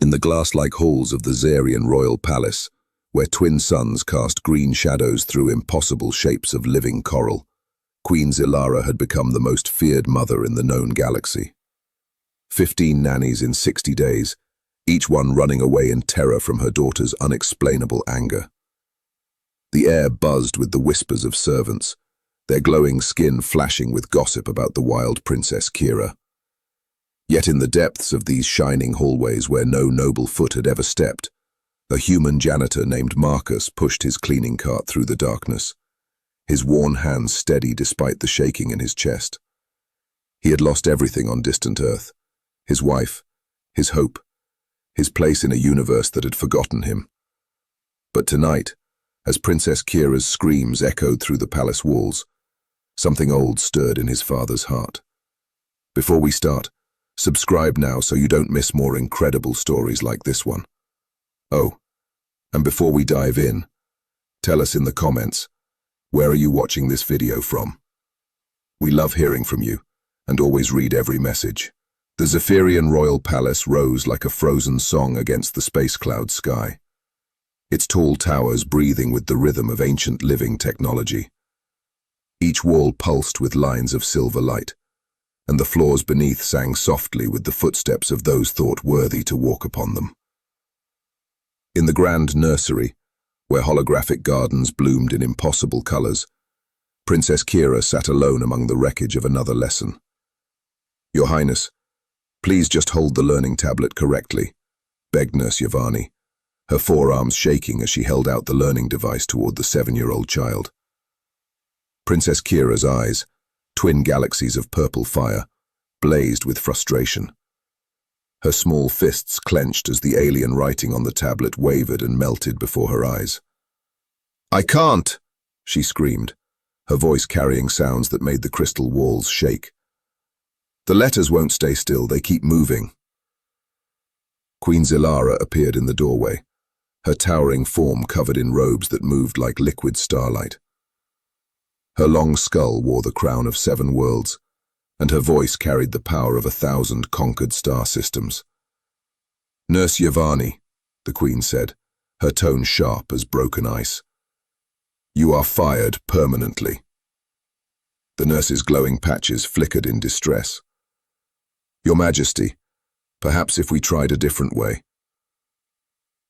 In the glass-like halls of the Zarian royal palace, where twin suns cast green shadows through impossible shapes of living coral, Queen Zilara had become the most feared mother in the known galaxy. 15 nannies in 60 days, each one running away in terror from her daughter's unexplainable anger. The air buzzed with the whispers of servants, their glowing skin flashing with gossip about the wild Princess Kira. Yet in the depths of these shining hallways where no noble foot had ever stepped, a human janitor named Marcus pushed his cleaning cart through the darkness, his worn hands steady despite the shaking in his chest. He had lost everything on distant Earth, his wife, his hope, his place in a universe that had forgotten him. But tonight, as Princess Kira's screams echoed through the palace walls, something old stirred in his father's heart. Before we start, subscribe now so you don't miss more incredible stories like this one. Oh, and before we dive in, tell us in the comments, where are you watching this video from? We love hearing from you, and always read every message. The Zephyrian royal palace rose like a frozen song against the space cloud sky, its tall towers breathing with the rhythm of ancient living technology. Each wall pulsed with lines of silver light, and the floors beneath sang softly with the footsteps of those thought worthy to walk upon them. In the grand nursery, where holographic gardens bloomed in impossible colors, Princess Kira sat alone among the wreckage of another lesson. "Your Highness, please just hold the learning tablet correctly," begged Nurse Yavani, her forearms shaking as she held out the learning device toward the 7-year-old child. Princess Kira's eyes, twin galaxies of purple fire, blazed with frustration. Her small fists clenched as the alien writing on the tablet wavered and melted before her eyes. "I can't!" she screamed, her voice carrying sounds that made the crystal walls shake. "The letters won't stay still, they keep moving." Queen Zilara appeared in the doorway, her towering form covered in robes that moved like liquid starlight. Her long skull wore the crown of 7 worlds, and her voice carried the power of 1,000 conquered star systems. "Nurse Yavani," the Queen said, her tone sharp as broken ice. "You are fired permanently." The nurse's glowing patches flickered in distress. "Your Majesty, perhaps if we tried a different way."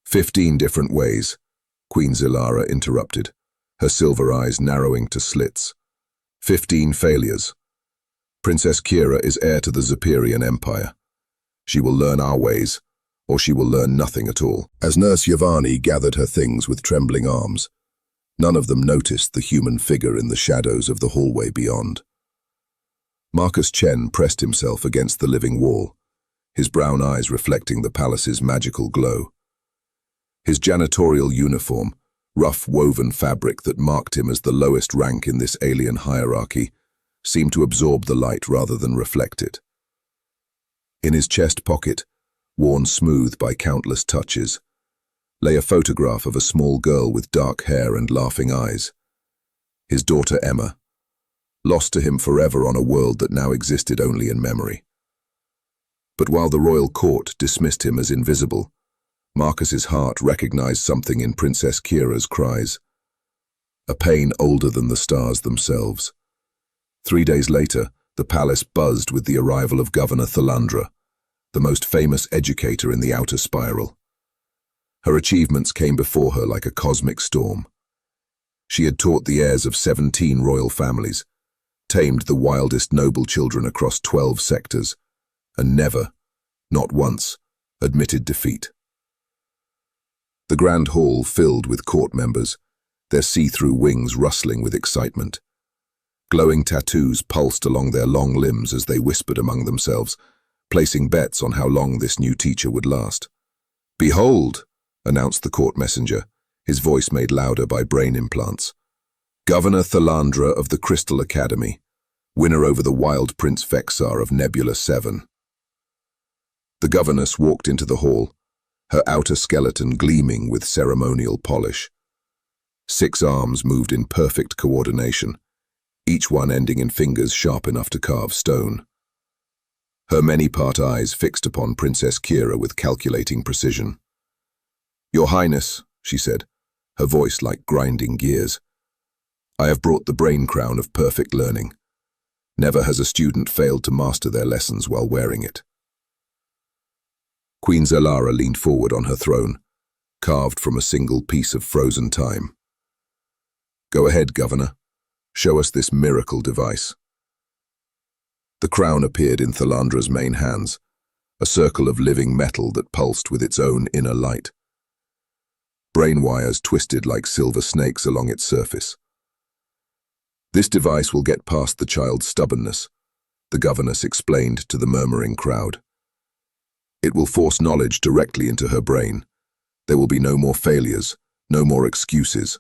15 different ways," Queen Zilara interrupted, her silver eyes narrowing to slits. 15 failures. Princess Kira is heir to the Zephyrian Empire. She will learn our ways, or she will learn nothing at all. As Nurse Yavani gathered her things with trembling arms, none of them noticed the human figure in the shadows of the hallway beyond. Marcus Chen pressed himself against the living wall, his brown eyes reflecting the palace's magical glow. His janitorial uniform, rough woven fabric that marked him as the lowest rank in this alien hierarchy, seemed to absorb the light rather than reflect it. In his chest pocket, worn smooth by countless touches, lay a photograph of a small girl with dark hair and laughing eyes. His daughter Emma, lost to him forever on a world that now existed only in memory. But while the royal court dismissed him as invisible, Marcus's heart recognized something in Princess Kira's cries, a pain older than the stars themselves. 3 days later, the palace buzzed with the arrival of Governor Thalandra, the most famous educator in the outer spiral. Her achievements came before her like a cosmic storm. She had taught the heirs of 17 royal families, tamed the wildest noble children across 12 sectors, and never, not once, admitted defeat. The grand hall filled with court members, their see-through wings rustling with excitement. Glowing tattoos pulsed along their long limbs as they whispered among themselves, placing bets on how long this new teacher would last. "Behold," announced the court messenger, his voice made louder by brain implants. "Governor Thalandra of the Crystal Academy, winner over the wild Prince Vexar of Nebula 7. The governess walked into the hall, her outer skeleton gleaming with ceremonial polish. 6 arms moved in perfect coordination, each one ending in fingers sharp enough to carve stone. her many-part eyes fixed upon Princess Kira with calculating precision. "Your Highness," she said, her voice like grinding gears, "I have brought the brain crown of perfect learning. Never has a student failed to master their lessons while wearing it." Queen Zelara leaned forward on her throne, carved from a single piece of frozen time. "Go ahead, Governor. Show us this miracle device." The crown appeared in Thalandra's main hands, a circle of living metal that pulsed with its own inner light. Brain wires twisted like silver snakes along its surface. "This device will get past the child's stubbornness," the governess explained to the murmuring crowd. "It will force knowledge directly into her brain. There will be no more failures, no more excuses."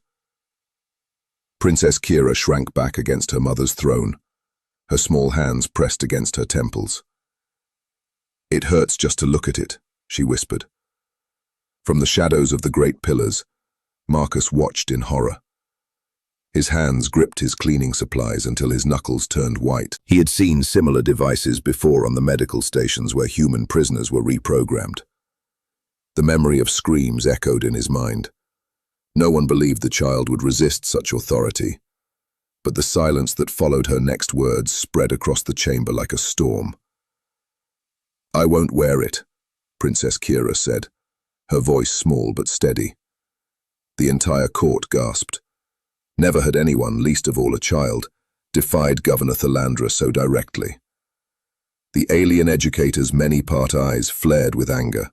Princess Kira shrank back against her mother's throne, her small hands pressed against her temples. "It hurts just to look at it," she whispered. From the shadows of the great pillars, Marcus watched in horror. His hands gripped his cleaning supplies until his knuckles turned white. He had seen similar devices before on the medical stations where human prisoners were reprogrammed. The memory of screams echoed in his mind. No one believed the child would resist such authority, but the silence that followed her next words spread across the chamber like a storm. "I won't wear it," Princess Kira said, her voice small but steady. The entire court gasped. Never had anyone, least of all a child, defied Governor Thalandra so directly. The alien educator's many-part eyes flared with anger.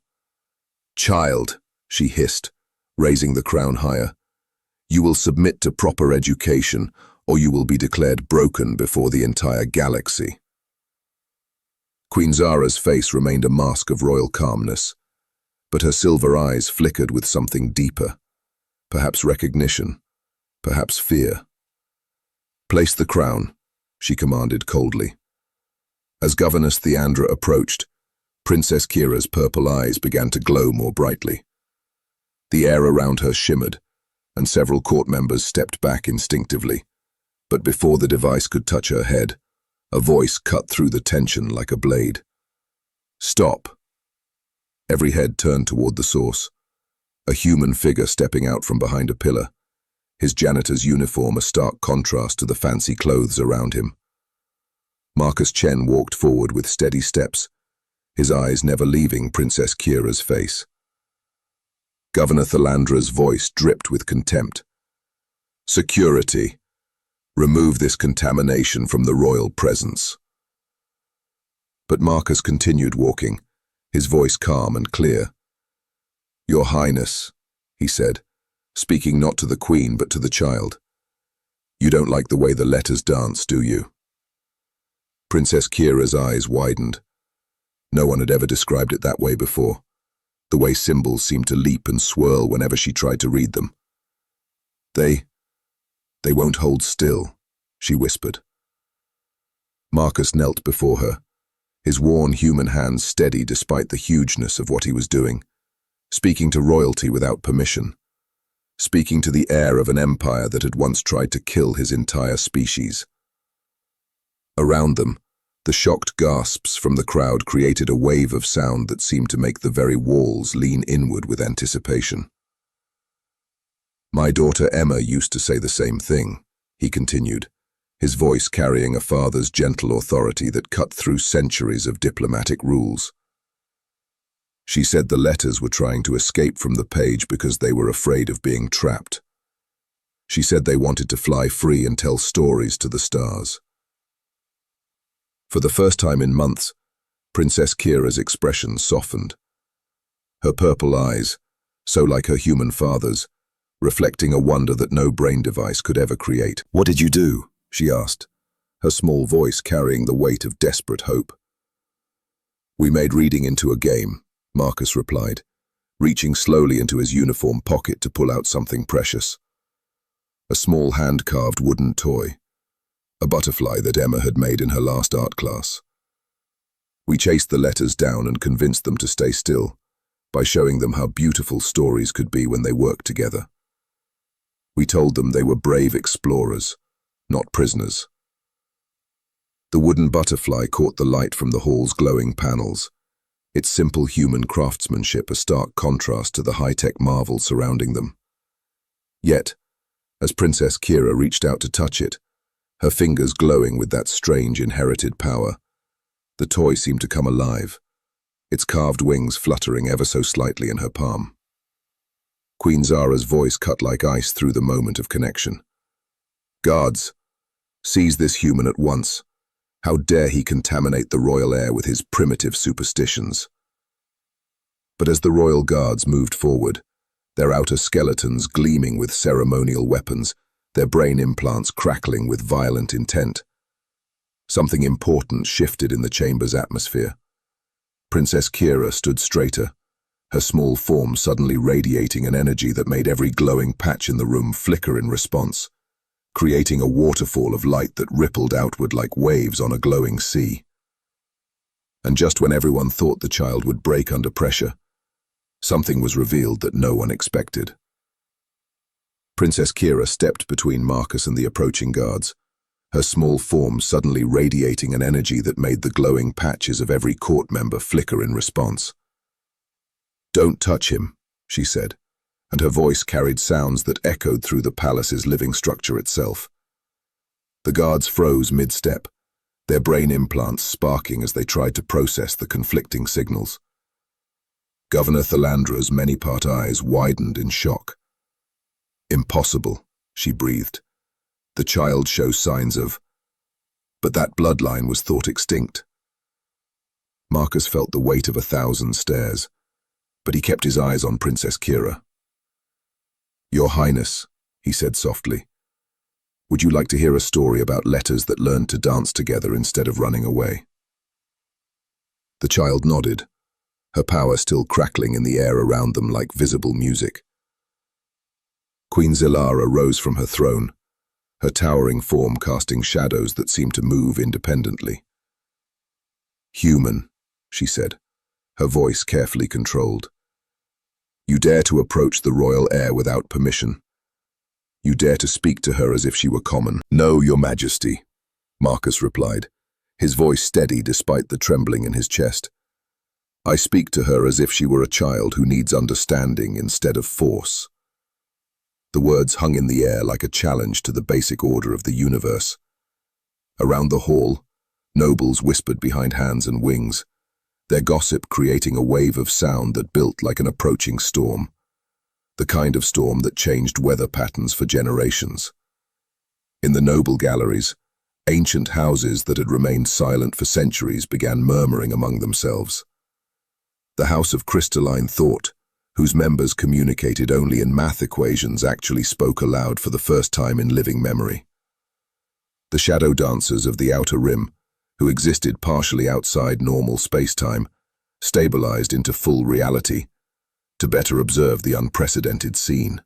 "Child," she hissed, raising the crown higher, "you will submit to proper education, or you will be declared broken before the entire galaxy." Queen Zara's face remained a mask of royal calmness, but her silver eyes flickered with something deeper, perhaps recognition, perhaps fear. "Place the crown," she commanded coldly. As Governess Theandra approached, Princess Kira's purple eyes began to glow more brightly. The air around her shimmered, and several court members stepped back instinctively. But before the device could touch her head, a voice cut through the tension like a blade. "Stop." Every head turned toward the source, a human figure stepping out from behind a pillar, his janitor's uniform a stark contrast to the fancy clothes around him. Marcus Chen walked forward with steady steps, his eyes never leaving Princess Kira's face. Governor Thalandra's voice dripped with contempt. "Security. Remove this contamination from the royal presence." But Marcus continued walking, his voice calm and clear. "Your Highness," he said, speaking not to the Queen but to the child. "You don't like the way the letters dance, do you?" Princess Kira's eyes widened. No one had ever described it that way before. The way symbols seemed to leap and swirl whenever she tried to read them. They won't hold still," she whispered. Marcus knelt before her, his worn human hands steady despite the hugeness of what he was doing, speaking to royalty without permission, speaking to the heir of an empire that had once tried to kill his entire species. Around them, the shocked gasps from the crowd created a wave of sound that seemed to make the very walls lean inward with anticipation. "My daughter Emma used to say the same thing," he continued, his voice carrying a father's gentle authority that cut through centuries of diplomatic rules. "She said the letters were trying to escape from the page because they were afraid of being trapped. She said they wanted to fly free and tell stories to the stars." For the first time in months, Princess Kira's expression softened. Her purple eyes, so like her human father's, reflecting a wonder that no brain device could ever create. "What did you do?" she asked, her small voice carrying the weight of desperate hope. "We made reading into a game," Marcus replied, reaching slowly into his uniform pocket to pull out something precious. A small hand-carved wooden toy, a butterfly that Emma had made in her last art class. We chased the letters down and convinced them to stay still, by showing them how beautiful stories could be when they worked together. We told them they were brave explorers, not prisoners. The wooden butterfly caught the light from the hall's glowing panels, its simple human craftsmanship a stark contrast to the high-tech marvel surrounding them. Yet, as Princess Kira reached out to touch it, her fingers glowing with that strange inherited power, the toy seemed to come alive, its carved wings fluttering ever so slightly in her palm. Queen Zara's voice cut like ice through the moment of connection. "Guards, seize this human at once. How dare he contaminate the royal air with his primitive superstitions?" But as the royal guards moved forward, their outer skeletons gleaming with ceremonial weapons, their brain implants crackling with violent intent, something important shifted in the chamber's atmosphere. Princess Kira stood straighter, her small form suddenly radiating an energy that made every glowing patch in the room flicker in response, creating a waterfall of light that rippled outward like waves on a glowing sea. And just when everyone thought the child would break under pressure, something was revealed that no one expected. Princess Kira stepped between Marcus and the approaching guards, her small form suddenly radiating an energy that made the glowing patches of every court member flicker in response. "Don't touch him," she said, and her voice carried sounds that echoed through the palace's living structure itself. The guards froze mid-step, their brain implants sparking as they tried to process the conflicting signals. Governor Thalandra's many-part eyes widened in shock. "Impossible," she breathed. "The child shows signs of..." But that bloodline was thought extinct. Marcus felt the weight of 1,000 stares, but he kept his eyes on Princess Kira. "Your Highness," he said softly, "would you like to hear a story about letters that learned to dance together instead of running away?" The child nodded, her power still crackling in the air around them like visible music. Queen Zilara rose from her throne, her towering form casting shadows that seemed to move independently. "Human," she said, her voice carefully controlled. "You dare to approach the royal heir without permission. You dare to speak to her as if she were common." "No, Your Majesty," Marcus replied, his voice steady despite the trembling in his chest. "I speak to her as if she were a child who needs understanding instead of force." The words hung in the air like a challenge to the basic order of the universe. Around the hall, nobles whispered behind hands and wings, their gossip creating a wave of sound that built like an approaching storm, the kind of storm that changed weather patterns for generations. In the noble galleries, ancient houses that had remained silent for centuries began murmuring among themselves. The House of Crystalline Thought, whose members communicated only in math equations, actually spoke aloud for the first time in living memory. The shadow dancers of the Outer Rim, who existed partially outside normal space-time, stabilized into full reality to better observe the unprecedented scene.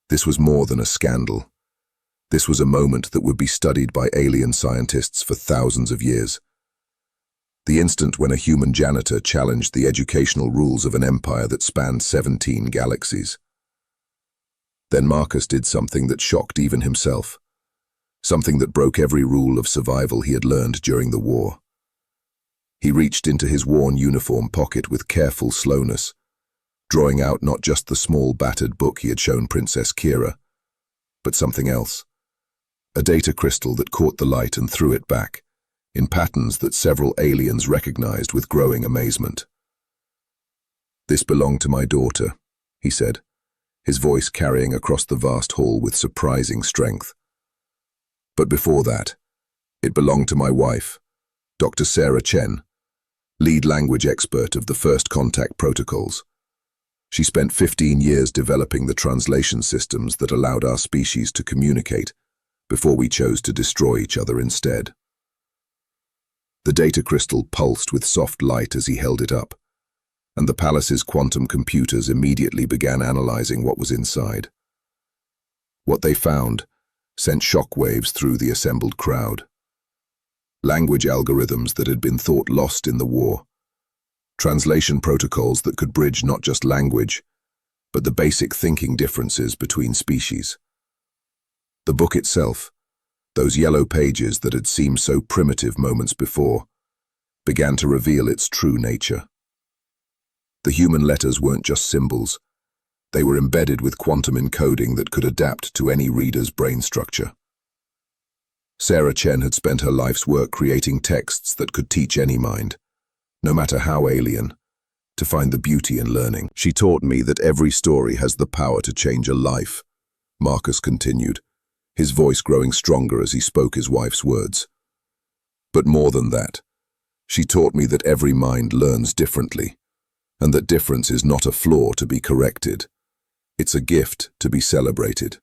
This was more than a scandal. This was a moment that would be studied by alien scientists for thousands of years. The instant when a human janitor challenged the educational rules of an empire that spanned 17 galaxies. Then Marcus did something that shocked even himself. Something that broke every rule of survival he had learned during the war. He reached into his worn uniform pocket with careful slowness, drawing out not just the small battered book he had shown Princess Kira, but something else. A data crystal that caught the light and threw it back, in patterns that several aliens recognized with growing amazement. "This belonged to my daughter," he said, his voice carrying across the vast hall with surprising strength. "But before that, it belonged to my wife, Dr. Sarah Chen, lead language expert of the First Contact protocols. She spent 15 years developing the translation systems that allowed our species to communicate before we chose to destroy each other instead." The data crystal pulsed with soft light as he held it up, and the palace's quantum computers immediately began analyzing what was inside. What they found sent shockwaves through the assembled crowd. Language algorithms that had been thought lost in the war. Translation protocols that could bridge not just language, but the basic thinking differences between species. The book itself, Those yellow pages that had seemed so primitive moments before began to reveal its true nature. The human letters weren't just symbols. They were embedded with quantum encoding that could adapt to any reader's brain structure. Sarah Chen had spent her life's work creating texts that could teach any mind, no matter how alien, to find the beauty in learning. She taught me that every story has the power to change a life, Marcus continued, his voice growing stronger as he spoke his wife's words. But more than that, she taught me that every mind learns differently, and that difference is not a flaw to be corrected. It's a gift to be celebrated.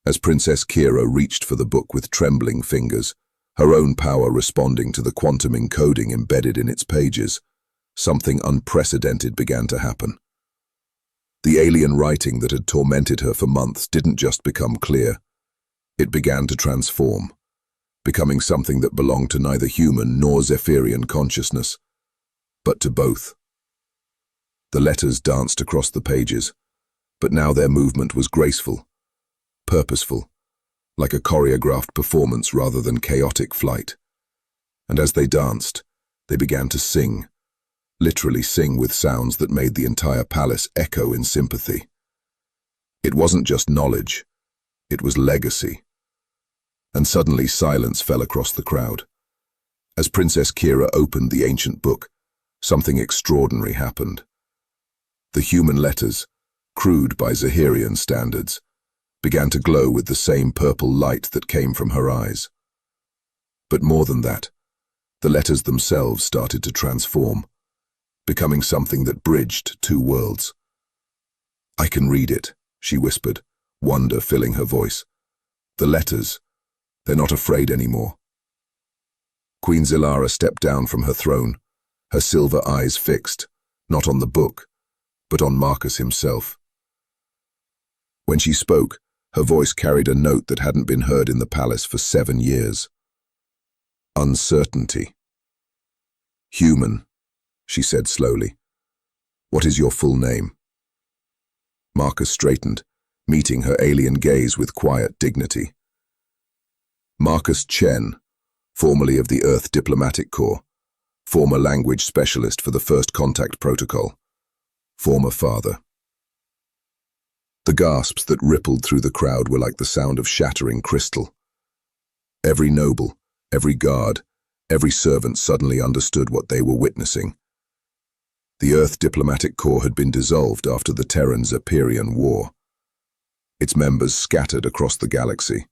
As Princess Kira reached for the book with trembling fingers, her own power responding to the quantum encoding embedded in its pages, something unprecedented began to happen. The alien writing that had tormented her for months didn't just become clear. It began to transform, becoming something that belonged to neither human nor Zephyrian consciousness, but to both. The letters danced across the pages, but now their movement was graceful, purposeful, like a choreographed performance rather than chaotic flight. And as they danced, they began to sing, literally sing with sounds that made the entire palace echo in sympathy. It wasn't just knowledge, it was legacy. And suddenly silence fell across the crowd. As Princess Kira opened the ancient book, something extraordinary happened. The human letters, crude by Zahirian standards, began to glow with the same purple light that came from her eyes. But more than that, the letters themselves started to transform, becoming something that bridged two worlds. "I can read it," she whispered, wonder filling her voice. "The letters, they're not afraid anymore." Queen Zilara stepped down from her throne, her silver eyes fixed, not on the book, but on Marcus himself. When she spoke, her voice carried a note that hadn't been heard in the palace for 7 years. Uncertainty. "Human," she said slowly. "What is your full name?" Marcus straightened, meeting her alien gaze with quiet dignity. "Marcus Chen, formerly of the Earth Diplomatic Corps, former language specialist for the First Contact Protocol, former father." The gasps that rippled through the crowd were like the sound of shattering crystal. Every noble, every guard, every servant suddenly understood what they were witnessing. The Earth Diplomatic Corps had been dissolved after the Terran-Zephyrian War. Its members scattered across the galaxy.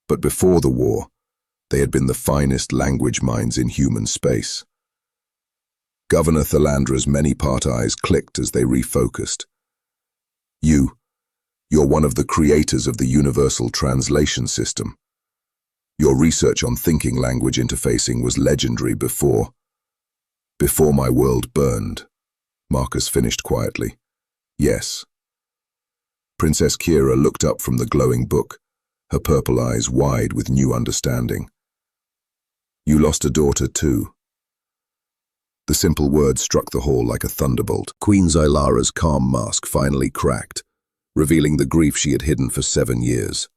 But before the war, they had been the finest language minds in human space. Governor Thalandra's many-part eyes clicked as they refocused. You're one of the creators of the Universal Translation System. Your research on thinking language interfacing was legendary before my world burned," Marcus finished quietly. "Yes." Princess Kira looked up from the glowing book, her purple eyes wide with new understanding. "You lost a daughter too." The simple words struck the hall like a thunderbolt. Queen Zylara's calm mask finally cracked, revealing the grief she had hidden for 7 years.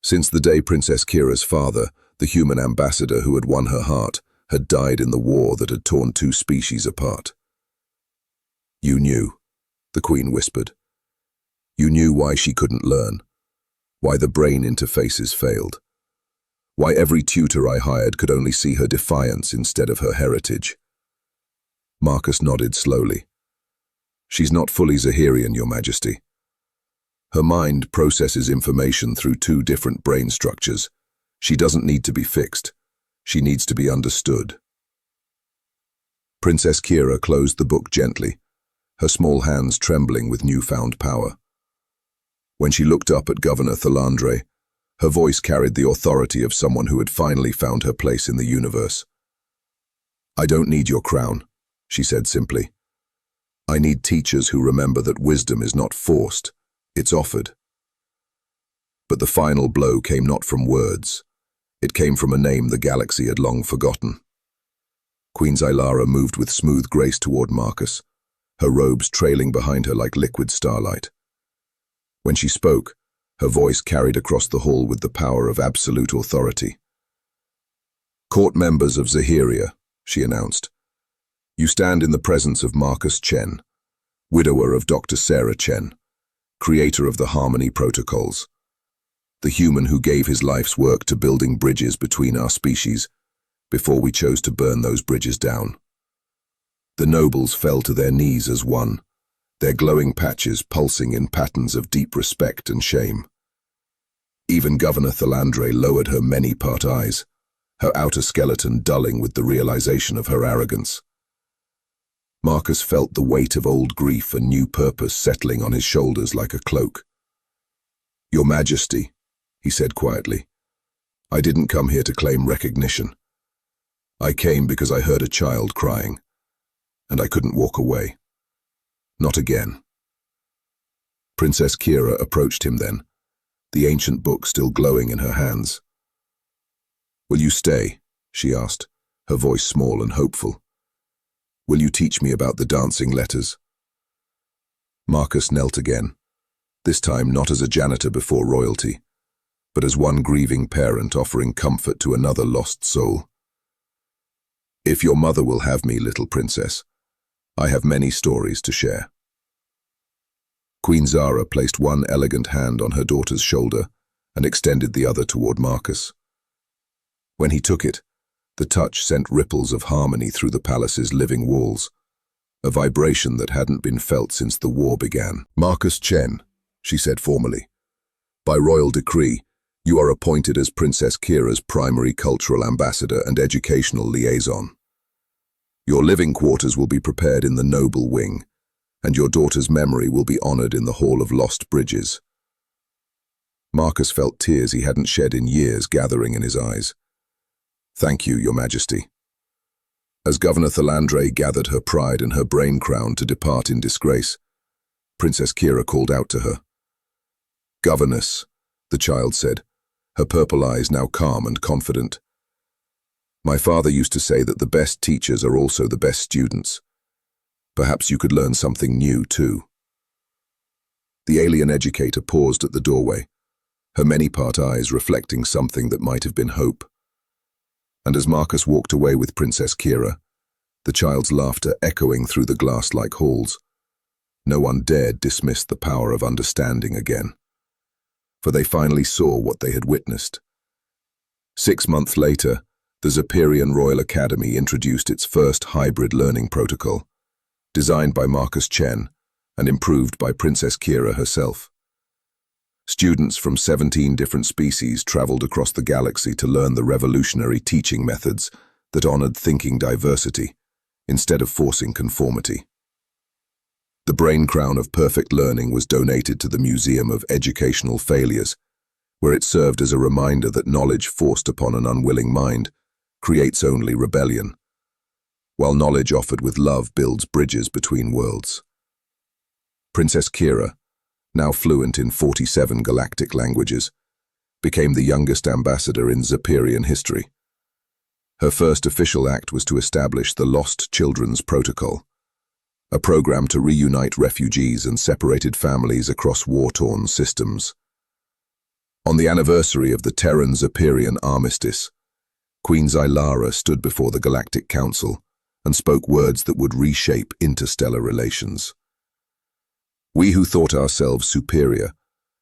Since the day Princess Kira's father, the human ambassador who had won her heart, had died in the war that had torn 2 species apart. "You knew," the Queen whispered. "You knew why she couldn't learn, why the brain interfaces failed, why every tutor I hired could only see her defiance instead of her heritage." Marcus nodded slowly. "She's not fully Zahirian, Your Majesty. Her mind processes information through 2 different brain structures. She doesn't need to be fixed. She needs to be understood." Princess Kira closed the book gently, her small hands trembling with newfound power. When she looked up at Governor Thalandre, her voice carried the authority of someone who had finally found her place in the universe. "I don't need your crown," she said simply. "I need teachers who remember that wisdom is not forced, it's offered." But the final blow came not from words. It came from a name the galaxy had long forgotten. Queen Zylara moved with smooth grace toward Marcus, her robes trailing behind her like liquid starlight. When she spoke, Her voice carried across the hall with the power of absolute authority. "Court members of Zaheria," she announced. "You stand in the presence of Marcus Chen, widower of Dr. Sarah Chen, creator of the Harmony Protocols, the human who gave his life's work to building bridges between our species before we chose to burn those bridges down." The nobles fell to their knees as one, their glowing patches pulsing in patterns of deep respect and shame. Even Governor Thalandre lowered her many-part eyes, her outer skeleton dulling with the realization of her arrogance. Marcus felt the weight of old grief and new purpose settling on his shoulders like a cloak. "Your Majesty," he said quietly, "I didn't come here to claim recognition. I came because I heard a child crying, and I couldn't walk away. Not again." Princess Kira approached him then, the ancient book still glowing in her hands. "Will you stay?" she asked, her voice small and hopeful. "Will you teach me about the dancing letters?" Marcus knelt again, this time not as a janitor before royalty, but as one grieving parent offering comfort to another lost soul. "If your mother will have me, little princess, I have many stories to share." Queen Zara placed one elegant hand on her daughter's shoulder and extended the other toward Marcus. When he took it, the touch sent ripples of harmony through the palace's living walls, a vibration that hadn't been felt since the war began. "Marcus Chen," she said formally, "by royal decree, you are appointed as Princess Kira's primary cultural ambassador and educational liaison. Your living quarters will be prepared in the noble wing, and your daughter's memory will be honored in the Hall of Lost Bridges." Marcus felt tears he hadn't shed in years gathering in his eyes. "Thank you, Your Majesty." As Governor Thalandre gathered her pride and her brain crown to depart in disgrace, Princess Kira called out to her. "Governess," the child said, her purple eyes now calm and confident. "My father used to say that the best teachers are also the best students. Perhaps you could learn something new, too." The alien educator paused at the doorway, her many-part eyes reflecting something that might have been hope. And as Marcus walked away with Princess Kira, the child's laughter echoing through the glass-like halls, no one dared dismiss the power of understanding again, for they finally saw what they had witnessed. 6 months later, the Zaperian Royal Academy introduced its first hybrid learning protocol, designed by Marcus Chen and improved by Princess Kira herself. Students from 17 different species traveled across the galaxy to learn the revolutionary teaching methods that honored thinking diversity instead of forcing conformity. The brain crown of perfect learning was donated to the Museum of Educational Failures, where it served as a reminder that knowledge forced upon an unwilling mind creates only rebellion, while knowledge offered with love builds bridges between worlds. Princess Kira, now fluent in 47 galactic languages, became the youngest ambassador in Zaperian history. Her first official act was to establish the Lost Children's Protocol, a program to reunite refugees and separated families across war-torn systems. On the anniversary of the Terran-Zaperian armistice, Queen Zylara stood before the Galactic Council and spoke words that would reshape interstellar relations. "We who thought ourselves superior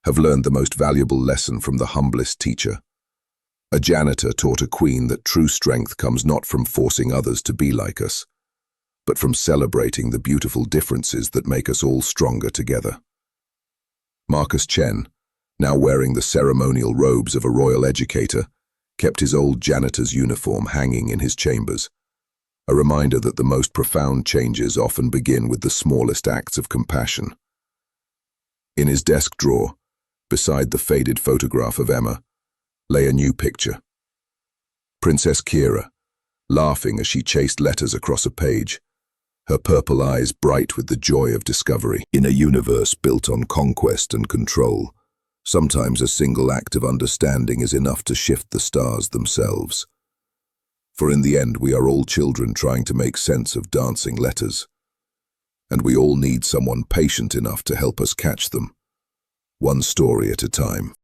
have learned the most valuable lesson from the humblest teacher. A janitor taught a queen that true strength comes not from forcing others to be like us, but from celebrating the beautiful differences that make us all stronger together." Marcus Chen, now wearing the ceremonial robes of a royal educator, kept his old janitor's uniform hanging in his chambers, a reminder that the most profound changes often begin with the smallest acts of compassion. In his desk drawer, beside the faded photograph of Emma, lay a new picture. Princess Kira, laughing as she chased letters across a page, her purple eyes bright with the joy of discovery. In a universe built on conquest and control, sometimes a single act of understanding is enough to shift the stars themselves. For in the end, we are all children trying to make sense of dancing letters, and we all need someone patient enough to help us catch them, one story at a time.